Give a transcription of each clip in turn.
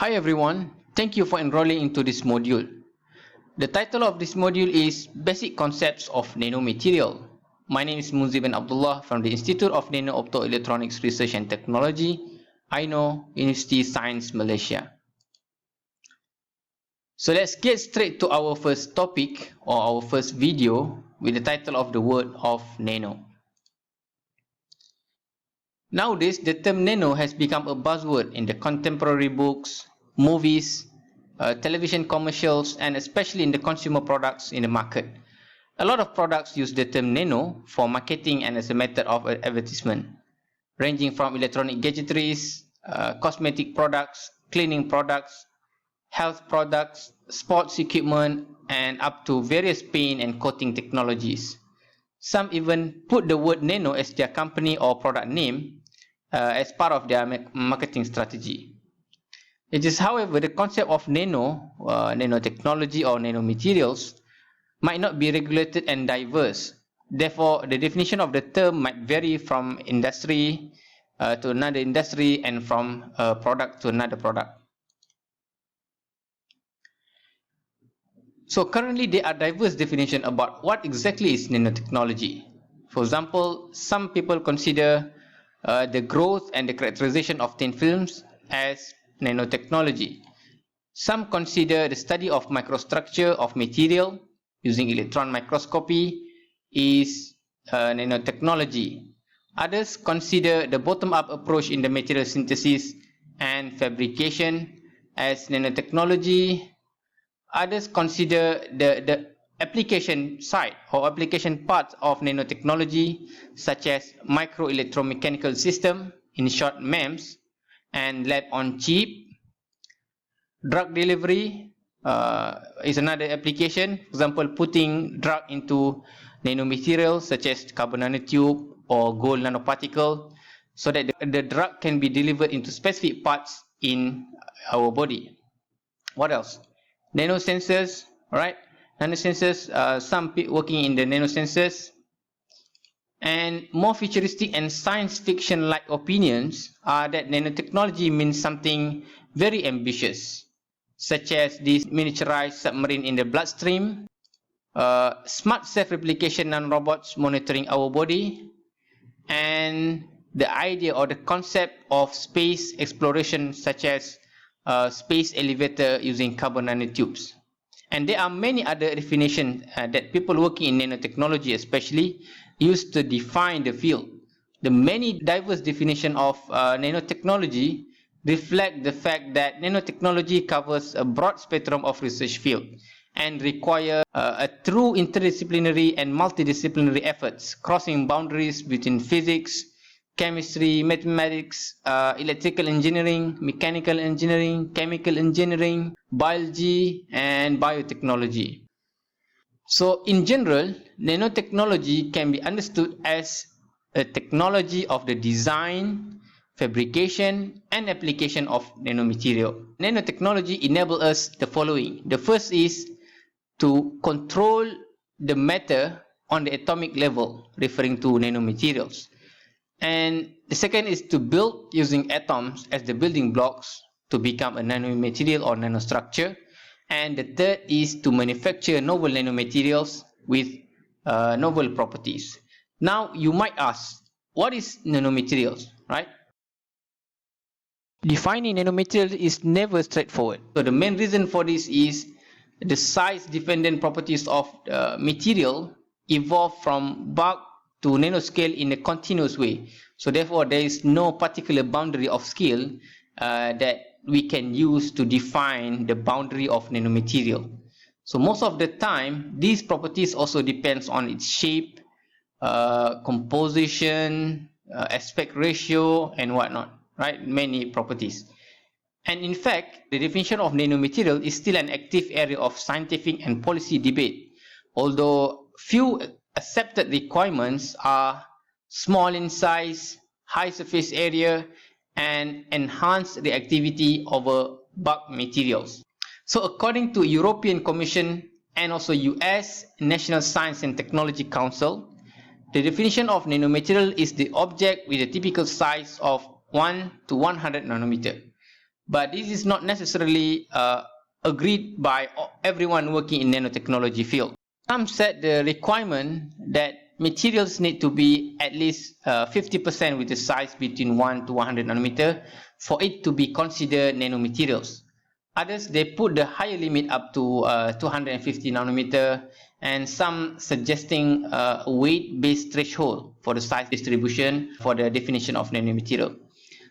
Hi everyone, thank you for enrolling into this module. The title of this module is Basic Concepts of Nanomaterial. My name is Muzi bin Abdullah from the Institute of Nano-Optoelectronics Research and Technology, INO, University Science Malaysia. So let's get straight to our first topic or our first video with the title of the word of nano. Nowadays, the term nano has become a buzzword in the contemporary books, movies, television commercials, and especially in the consumer products in the market. A lot of products use the term nano for marketing and as a method of advertisement, ranging from electronic gadgetries, cosmetic products, cleaning products, health products, sports equipment, and up to various paint and coating technologies. Some even put the word nano as their company or product name as part of their marketing strategy. It is, however, the concept of nanotechnology or nanomaterials might not be regulated and diverse. Therefore, the definition of the term might vary from industry to another industry and from a product to another product. So currently there are diverse definitions about what exactly is nanotechnology. For example, some people consider the growth and the characterization of thin films as nanotechnology. Some consider the study of microstructure of material using electron microscopy is nanotechnology. Others consider the bottom-up approach in the material synthesis and fabrication as nanotechnology. Others consider the application side or application parts of nanotechnology such as microelectromechanical system, in short MEMS, and lab on chip. Drug delivery is another application, for example putting drug into nanomaterials such as carbon nanotube or gold nanoparticle so that the drug can be delivered into specific parts in our body. What else? Nanosensors, alright? Nanosensors, some people working in the nanosensors. And more futuristic and science fiction like opinions are that nanotechnology means something very ambitious, such as this miniaturized submarine in the bloodstream, smart self-replication nanorobots monitoring our body, and the idea or the concept of space exploration such as space elevator using carbon nanotubes. And there are many other definitions that people working in nanotechnology especially use to define the field. The many diverse definitions of nanotechnology reflect the fact that nanotechnology covers a broad spectrum of research field and require a true interdisciplinary and multidisciplinary efforts crossing boundaries between physics, chemistry, mathematics, electrical engineering, mechanical engineering, chemical engineering, biology, and biotechnology. So in general, nanotechnology can be understood as a technology of the design, fabrication, and application of nanomaterial. Nanotechnology enables us the following. The first is to control the matter on the atomic level, referring to nanomaterials. And the second is to build using atoms as the building blocks to become a nanomaterial or nanostructure. And the third is to manufacture novel nanomaterials with novel properties. Now you might ask, what is nanomaterials, right? Defining nanomaterials is never straightforward. So the main reason for this is the size-dependent properties of material evolve from bulk to nanoscale in a continuous way. So therefore, there is no particular boundary of scale that we can use to define the boundary of nanomaterial. So most of the time, these properties also depends on its shape, composition, aspect ratio, and whatnot, right? Many properties. And in fact, the definition of nanomaterial is still an active area of scientific and policy debate, although few accepted requirements are small in size, high surface area, and enhanced reactivity over bulk materials. So according to European Commission and also US National Science and Technology Council, the definition of nanomaterial is the object with a typical size of 1 to 100 nanometer. but this is not necessarily agreed by everyone working in nanotechnology field. Some set the requirement that materials need to be at least 50% with the size between 1 to 100 nanometer for it to be considered nanomaterials. Others, they put the higher limit up to 250 nanometer, and some suggesting a weight-based threshold for the size distribution for the definition of nanomaterial.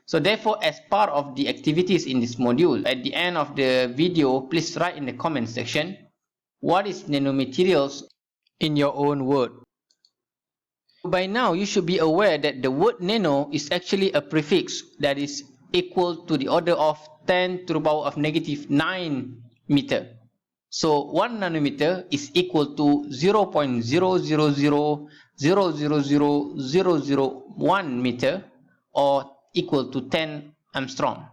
So therefore, as part of the activities in this module, at the end of the video, please write in the comment section, what is nanomaterials in your own word. By now, you should be aware that the word nano is actually a prefix that is equal to the order of 10 to the power of negative 9 meter. So 1 nanometer is equal to 0.000000001 meter, or equal to 10 Armstrong.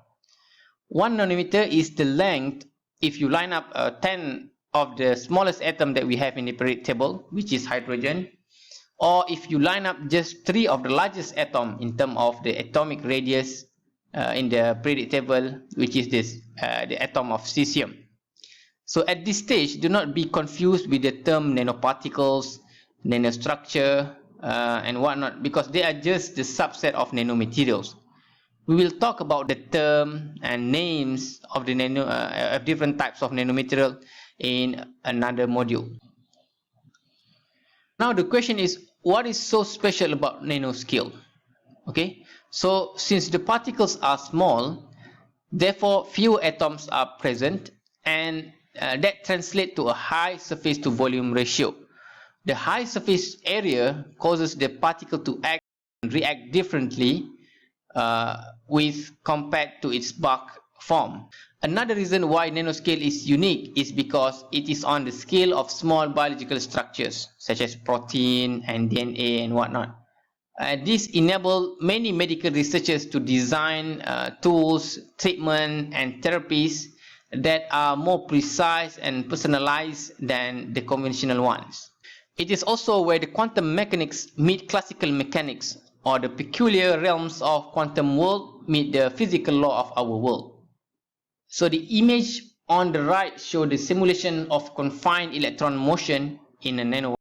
1 nanometer is the length if you line up 10 of the smallest atom that we have in the periodic table, which is hydrogen, or if you line up just 3 of the largest atom in terms of the atomic radius in the periodic table, which is this the atom of cesium. So at this stage, do not be confused with the term nanoparticles, nanostructure, and whatnot, because they are just the subset of nanomaterials. We will talk about the term and names of the different types of nanomaterial in another module. Now the question is, what is so special about nanoscale? Okay, so since the particles are small, therefore few atoms are present, and that translates to a high surface to volume ratio. The high surface area causes the particle to act and react differently with compared to its bulk form. Another reason why nanoscale is unique is because it is on the scale of small biological structures such as protein and DNA and whatnot. This enables many medical researchers to design tools, treatment, and therapies that are more precise and personalized than the conventional ones. It is also where the quantum mechanics meet classical mechanics, or the peculiar realms of quantum world meet the physical law of our world. So the image on the right shows the simulation of confined electron motion in a nano